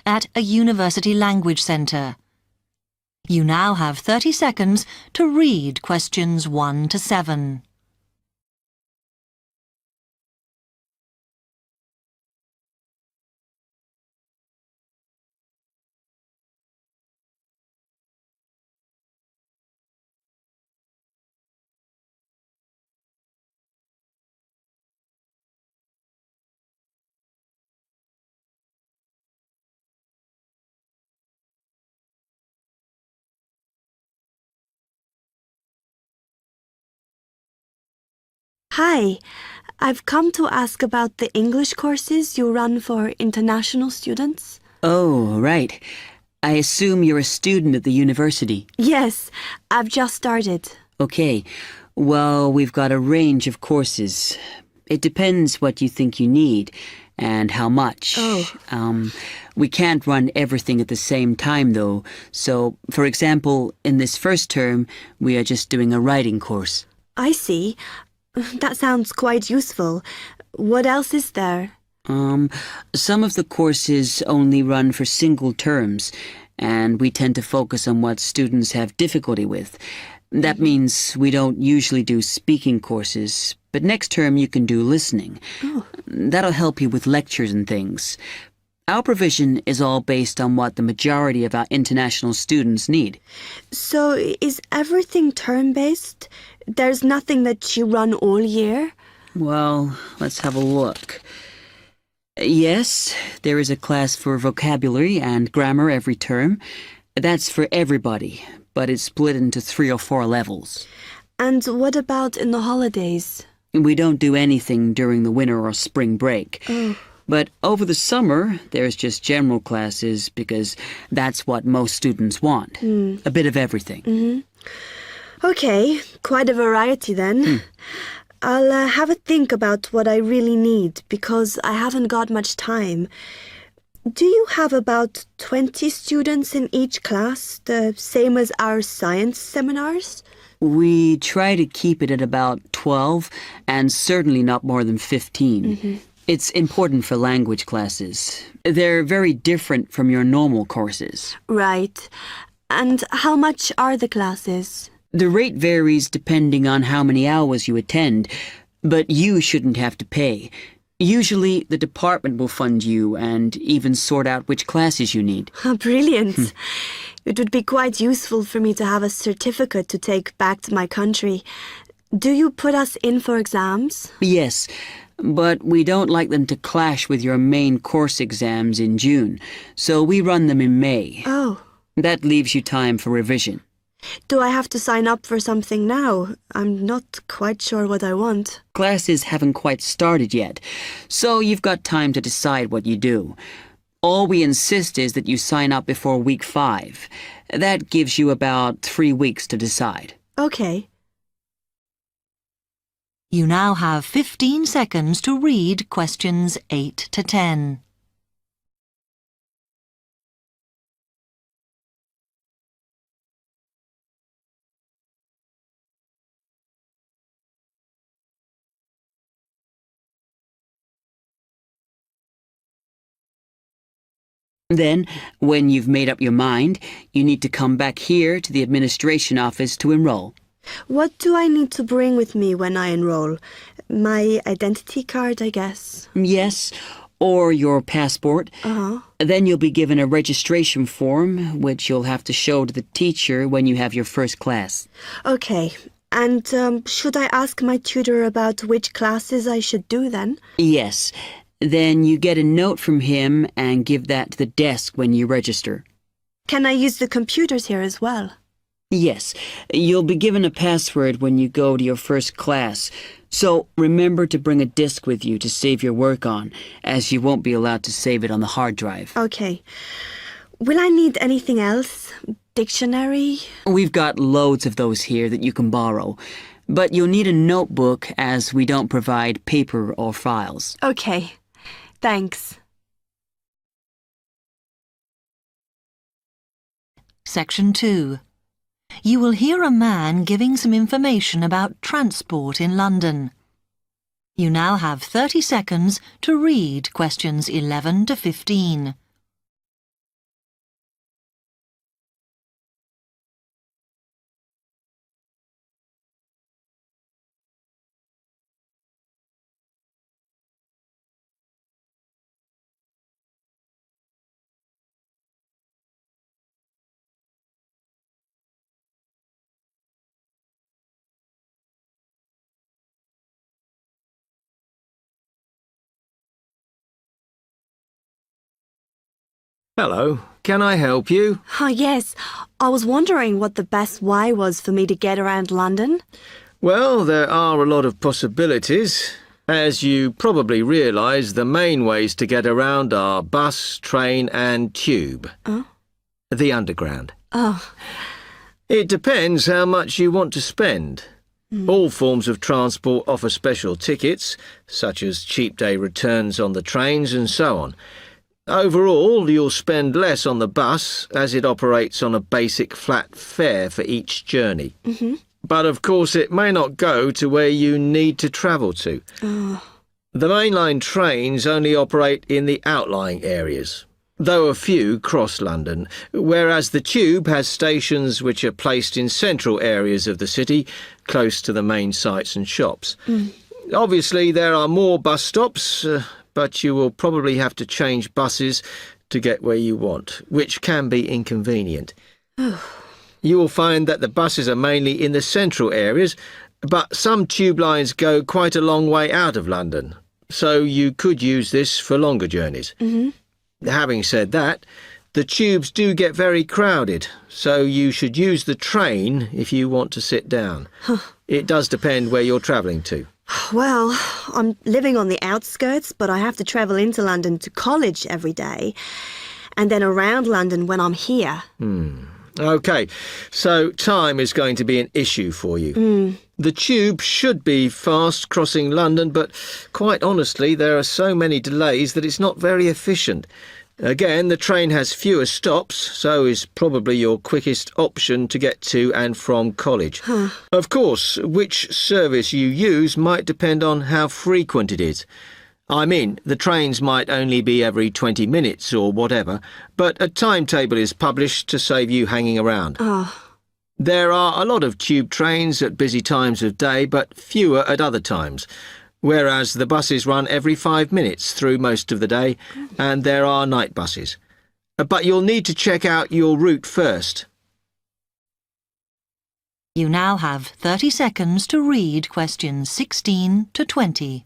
at a university language centre. You now have 30 seconds to read questions 1 to 7. Hi, I've come to ask about the English courses you run for international students. Oh, right. I assume you're a student at the university. Yes, I've just started. Okay. Well, we've got a range of courses. It depends what you think you need and how much. Oh. We can't run everything at the same time, though. So, for example, in this first term, we are just doing a writing course. I see. That sounds quite useful. What else is there? Some of the courses only run for single terms, and we tend to focus on what students have difficulty with. That means we don't usually do speaking courses, but next term you can do listening. Oh. That'll help you with lectures and things. Our provision is all based on what the majority of our international students need. So is everything term-based? There's nothing that you run all year? Well, let's have a look. Yes, there is a class for vocabulary and grammar every term. That's for everybody, but it's split into 3 or 4 levels. And what about in the holidays? We don't do anything during the winter or spring break. Oh. But over the summer, there's just general classes because that's what most students want. A bit of everything. Mm-hmm. Okay, quite a variety then. I'll have a think about what I really need because I haven't got much time. Do you have about 20 students in each class, the same as our science seminars? We try to keep it at about 12 and certainly not more than 15. It's important for language classes. They're very different from your normal courses. Right. And how much are the classes? The rate varies depending on how many hours you attend, but you shouldn't have to pay. Usually, the department will fund you and even sort out which classes you need. Brilliant. It would be quite useful for me to have a certificate to take back to my country. Do you put us in for exams? Yes, but we don't like them to clash with your main course exams in June, so we run them in May. Oh. That leaves you time for revision. Do I have to sign up for something now? I'm not quite sure what I want. Classes haven't quite started yet, so you've got time to decide what you do. All we insist is that you sign up before week 5. That gives you about 3 weeks to decide. Okay. You now have 15 seconds to read questions 8 to 10. Then, when you've made up your mind, you need to come back here to the administration office to enroll. What do I need to bring with me when I enroll? My identity card, I guess. Yes, or your passport. Uh-huh. Then you'll be given a registration form, which you'll have to show to the teacher when you have your first class. Okay. And should I ask my tutor about which classes I should do then? Yes. Then you get a note from him and give that to the desk when you register. Can I use the computers here as well? Yes. You'll be given a password when you go to your first class. So remember to bring a disk with you to save your work on, as you won't be allowed to save it on the hard drive. Okay. Will I need anything else? Dictionary? We've got loads of those here that you can borrow. But you'll need a notebook as we don't provide paper or files. Okay. Thanks. Section 2. You will hear a man giving some information about transport in London. You now have 30 seconds to read questions 11 to 15. Hello, can I help you? Oh, yes. I was wondering what the best way was for me to get around London. Well, there are a lot of possibilities. As you probably realise, the main ways to get around are bus, train and tube. Oh? The Underground. Oh. It depends how much you want to spend. All forms of transport offer special tickets, such as cheap day returns on the trains and so on. Overall, you'll spend less on the bus as it operates on a basic flat fare for each journey. But of course it may not go to where you need to travel to. The mainline trains only operate in the outlying areas, though a few cross London, whereas the tube has stations which are placed in central areas of the city, close to the main sites and shops. Obviously there are more bus stops, but you will probably have to change buses to get where you want, which can be inconvenient. You will find that the buses are mainly in the central areas, but some tube lines go quite a long way out of London, so you could use this for longer journeys. Having said that, the tubes do get very crowded, so you should use the train if you want to sit down. It does depend where you're travelling to. Well, I'm living on the outskirts, but I have to travel into London to college every day, and then around London when I'm here. OK, so time is going to be an issue for you. The tube should be fast crossing London, but quite honestly, there are so many delays that it's not very efficient. Again, the train has fewer stops, so is probably your quickest option to get to and from college. Of course, which service you use might depend on how frequent it is. I mean, the trains might only be every 20 minutes or whatever, but a timetable is published to save you hanging around. There are a lot of tube trains at busy times of day, but fewer at other times, whereas the buses run every 5 minutes through most of the day, and there are night buses. But you'll need to check out your route first. You now have 30 seconds to read questions 16 to 20.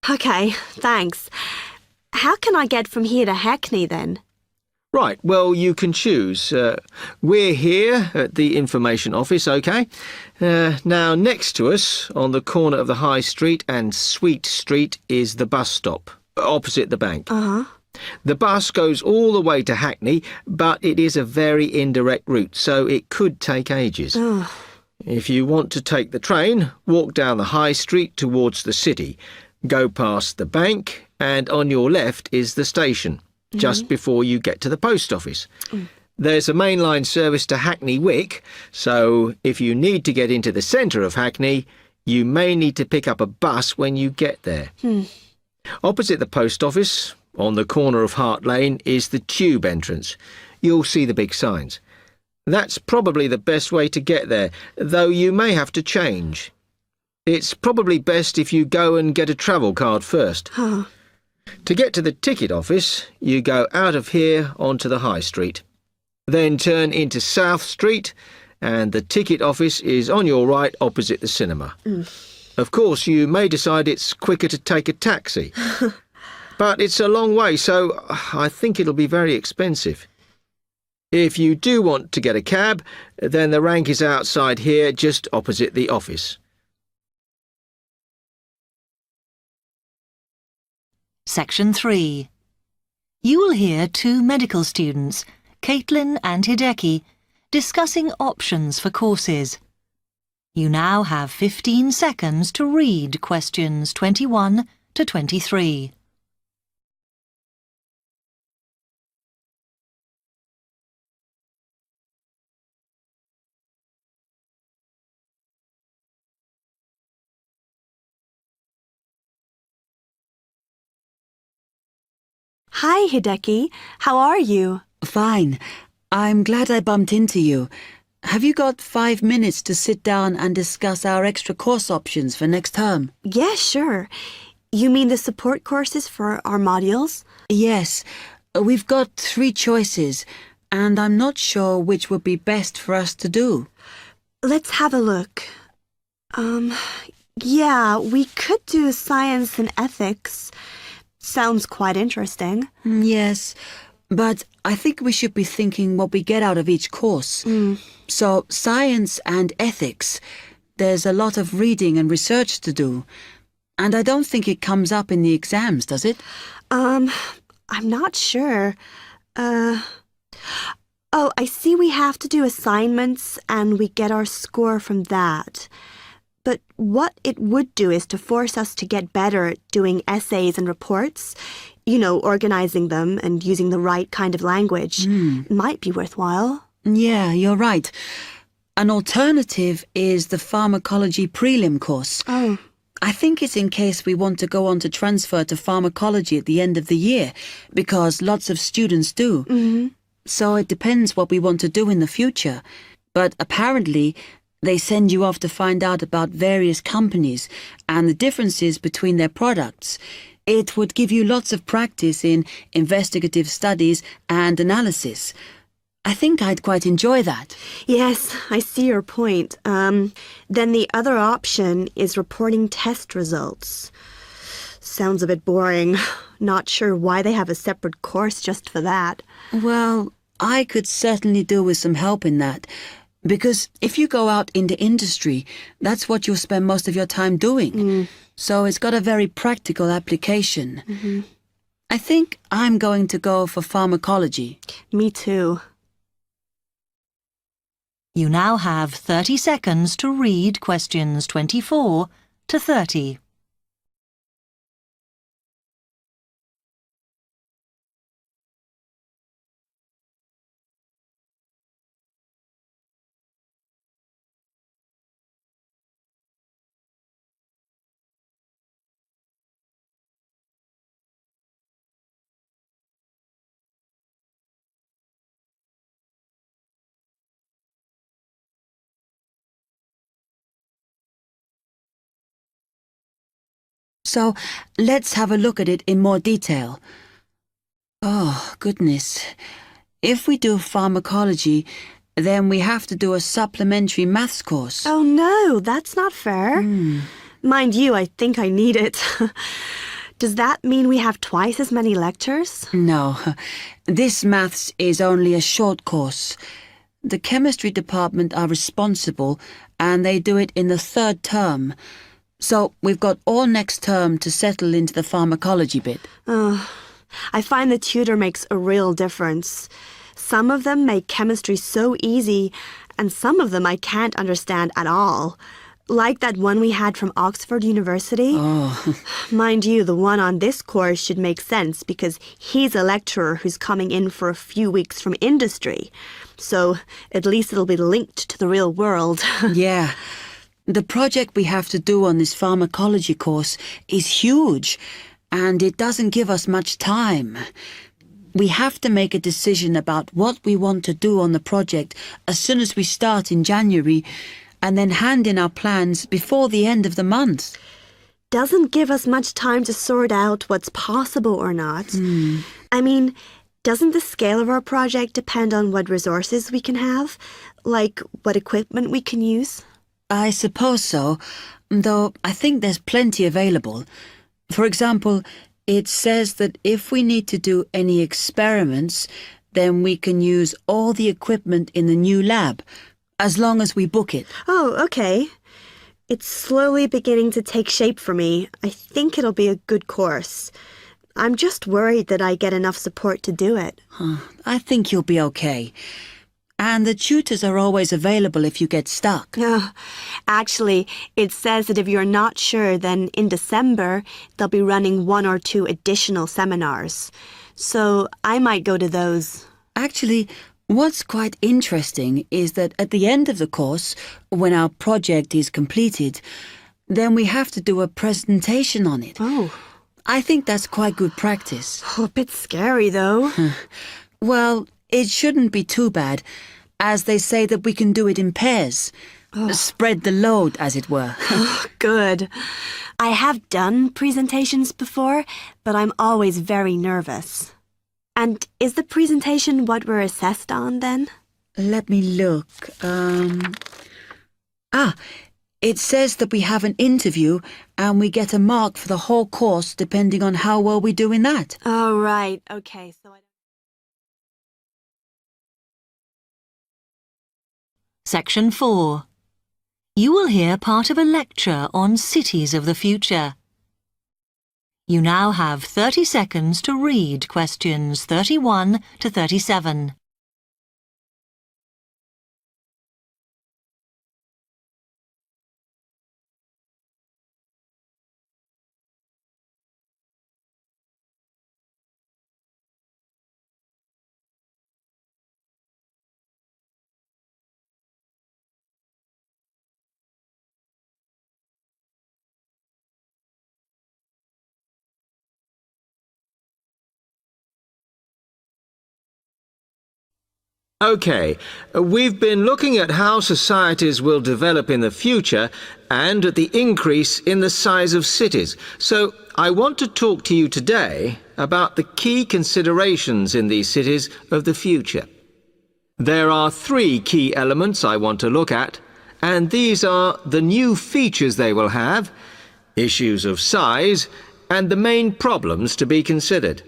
OK, thanks. How can I get from here to Hackney then? Right, well, you can choose. We're here at the information office, OK? Now, next to us, on the corner of the High Street and Sweet Street, is the bus stop, opposite the bank. The bus goes all the way to Hackney, but it is a very indirect route, so it could take ages. If you want to take the train, walk down the High Street towards the city, go past the bank, and on your left is the station, just before you get to the post office. There's a mainline service to Hackney Wick, so if you need to get into the centre of Hackney, you may need to pick up a bus when you get there. Opposite the post office, on the corner of Hart Lane, is the tube entrance. You'll see the big signs. That's probably the best way to get there, though you may have to change. It's probably best if you go and get a travel card first. To get to the ticket office, you go out of here onto the High Street. Then turn into South Street, and the ticket office is on your right opposite the cinema. Of course, you may decide it's quicker to take a taxi. But it's a long way, so I think it'll be very expensive. If you do want to get a cab, then the rank is outside here, just opposite the office. Section 3. You will hear two medical students, Caitlin and Hideki, discussing options for courses. You now have 15 seconds to read questions 21 to 23. Hi, Hideki. How are you? Fine. I'm glad I bumped into you. Have you got 5 minutes to sit down and discuss our extra course options for next term? Yeah, sure. You mean the support courses for our modules? Yes. We've got 3 choices, and I'm not sure which would be best for us to do. Let's have a look. Yeah, we could do science and ethics. Sounds quite interesting. Yes, but I think we should be thinking what we get out of each course. So, science and ethics, there's a lot of reading and research to do. And I don't think it comes up in the exams, does it? I'm not sure. Oh, I see we have to do assignments and we get our score from that. But what it would do is to force us to get better at doing essays and reports. You know, organizing them and using the right kind of language. Might be worthwhile. Yeah, you're right. An alternative is the pharmacology prelim course. Oh. I think it's in case we want to go on to transfer to pharmacology at the end of the year, because lots of students do. So it depends what we want to do in the future. But apparently, they send you off to find out about various companies and the differences between their products. It would give you lots of practice in investigative studies and analysis. I think I'd quite enjoy that. Yes, I see your point. Then the other option is reporting test results. Sounds a bit boring. Not sure why they have a separate course just for that. Well, I could certainly do with some help in that. Because if you go out into industry, that's what you'll spend most of your time doing. So it's got a very practical application. I think I'm going to go for pharmacology. Me too. You now have 30 seconds to read questions 24 to 30. So let's have a look at it in more detail. Oh, goodness. If we do pharmacology, then we have to do a supplementary maths course. Oh no, that's not fair. Mind you, I think I need it. Does that mean we have twice as many lectures? No, this maths is only a short course. The chemistry department are responsible, and they do it in the 3rd term. So we've got all next term to settle into the pharmacology bit. I find the tutor makes a real difference. Some of them make chemistry so easy, and some of them I can't understand at all. Like that one we had from Oxford University. Mind you, the one on this course should make sense because he's a lecturer who's coming in for a few weeks from industry. So at least it'll be linked to the real world. Yeah. The project we have to do on this pharmacology course is huge, and it doesn't give us much time. We have to make a decision about what we want to do on the project as soon as we start in January, and then hand in our plans before the end of the month. Doesn't give us much time to sort out what's possible or not. I mean, doesn't the scale of our project depend on what resources we can have? Like what equipment we can use? I suppose so, though I think there's plenty available. For example, it says that if we need to do any experiments, then we can use all the equipment in the new lab, as long as we book it. Oh, okay. It's slowly beginning to take shape for me. I think it'll be a good course. I'm just worried that I get enough support to do it. I think you'll be okay. And the tutors are always available if you get stuck. Actually, it says that if you're not sure, then in December, they'll be running 1 or 2 additional seminars. So I might go to those. Actually, what's quite interesting is that at the end of the course, when our project is completed, then we have to do a presentation on it. Oh. I think that's quite good practice. Oh, a bit scary, though. Well, it shouldn't be too bad, as they say that we can do it in pairs. Spread the load, as it were. Good. I have done presentations before, but I'm always very nervous. And is the presentation what we're assessed on, then? Let me look. It says that we have an interview and we get a mark for the whole course depending on how well we do in that. Oh, right. Okay, so Section 4. You will hear part of a lecture on cities of the future. You now have 30 seconds to read questions 31 to 37. OK, we've been looking at how societies will develop in the future and at the increase in the size of cities. So I want to talk to you today about the key considerations in these cities of the future. There are 3 key elements I want to look at, and these are the new features they will have, issues of size, and the main problems to be considered.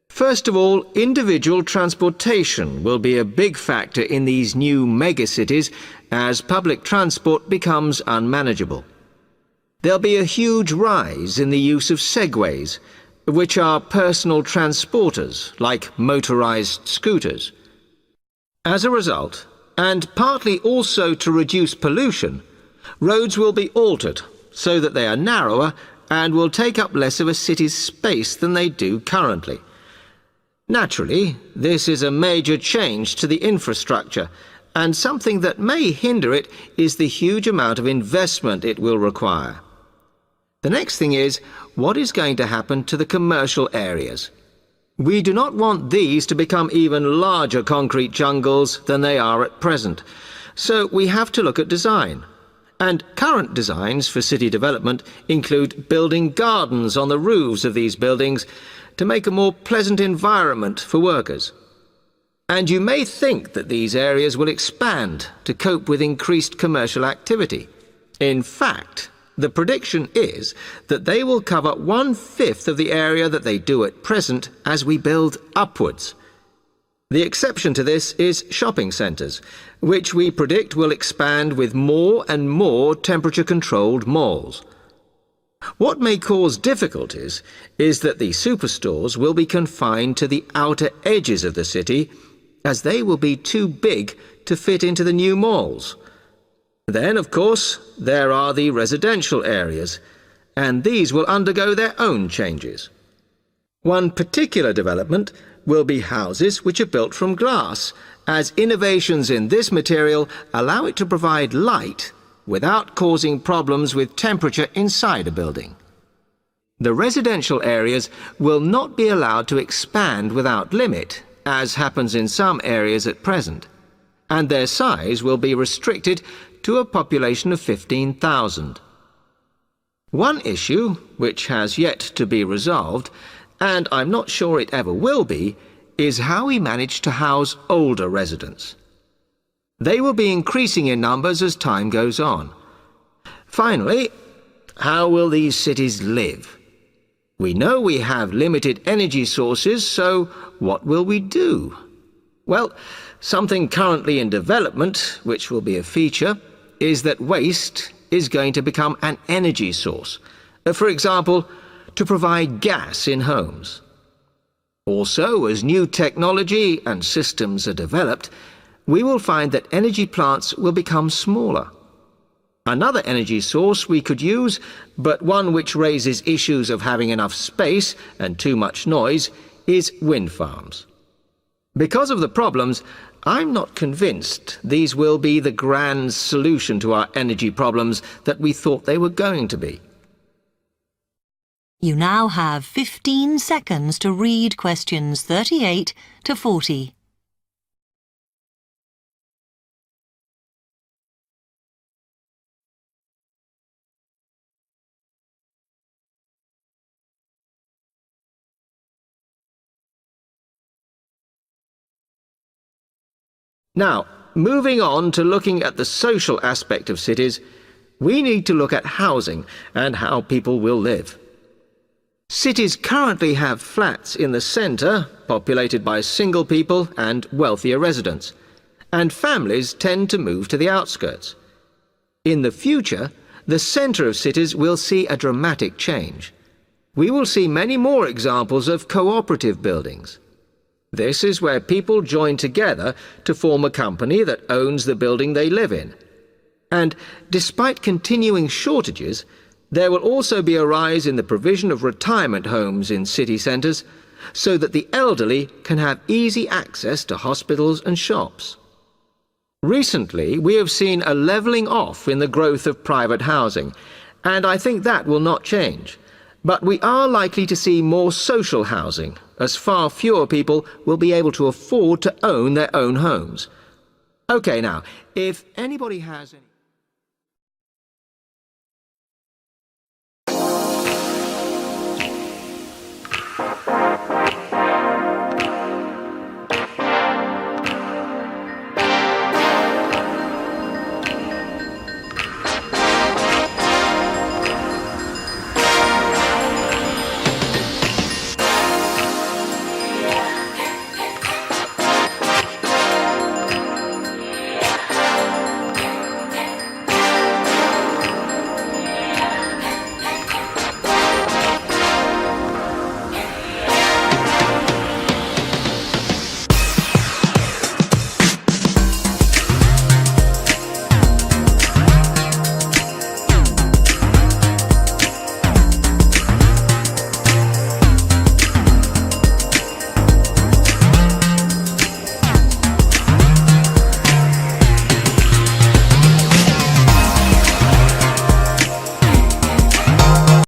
First of all, individual transportation will be a big factor in these new megacities as public transport becomes unmanageable. There'll be a huge rise in the use of segways, which are personal transporters like motorized scooters. As a result, and partly also to reduce pollution, roads will be altered so that they are narrower and will take up less of a city's space than they do currently. Naturally, this is a major change to the infrastructure, and something that may hinder it is the huge amount of investment it will require. The next thing is, what is going to happen to the commercial areas? We do not want these to become even larger concrete jungles than they are at present, so we have to look at design. And current designs for city development include building gardens on the roofs of these buildings to make a more pleasant environment for workers. And you may think that these areas will expand to cope with increased commercial activity. In fact, the prediction is that they will cover 1/5 of the area that they do at present as we build upwards. The exception to this is shopping centres, which we predict will expand with more and more temperature-controlled malls. What may cause difficulties is that the superstores will be confined to the outer edges of the city, as they will be too big to fit into the new malls. Then, of course, there are the residential areas, and these will undergo their own changes. One particular development will be houses which are built from glass, as innovations in this material allow it to provide light without causing problems with temperature inside a building. The residential areas will not be allowed to expand without limit, as happens in some areas at present, and their size will be restricted to a population of 15,000. One issue, which has yet to be resolved, and I'm not sure it ever will be, is how we manage to house older residents. They will be increasing in numbers as time goes on. Finally, how will these cities live? We know we have limited energy sources, so what will we do? Well, something currently in development, which will be a feature, is that waste is going to become an energy source. For example, to provide gas in homes. Also, as new technology and systems are developed, we will find that energy plants will become smaller. Another energy source we could use, but one which raises issues of having enough space and too much noise, is wind farms. Because of the problems, I'm not convinced these will be the grand solution to our energy problems that we thought they were going to be. You now have 15 seconds to read questions 38 to 40. Now, moving on to looking at the social aspect of cities, we need to look at housing and how people will live. Cities currently have flats in the centre, populated by single people and wealthier residents, and families tend to move to the outskirts. In the future, the centre of cities will see a dramatic change. We will see many more examples of cooperative buildings. This is where people join together to form a company that owns the building they live in. And despite continuing shortages, there will also be a rise in the provision of retirement homes in city centres so that the elderly can have easy access to hospitals and shops. Recently, we have seen a levelling off in the growth of private housing, and I think that will not change. But we are likely to see more social housing, as far fewer people will be able to afford to own their own homes. OK, now, if anybody has any...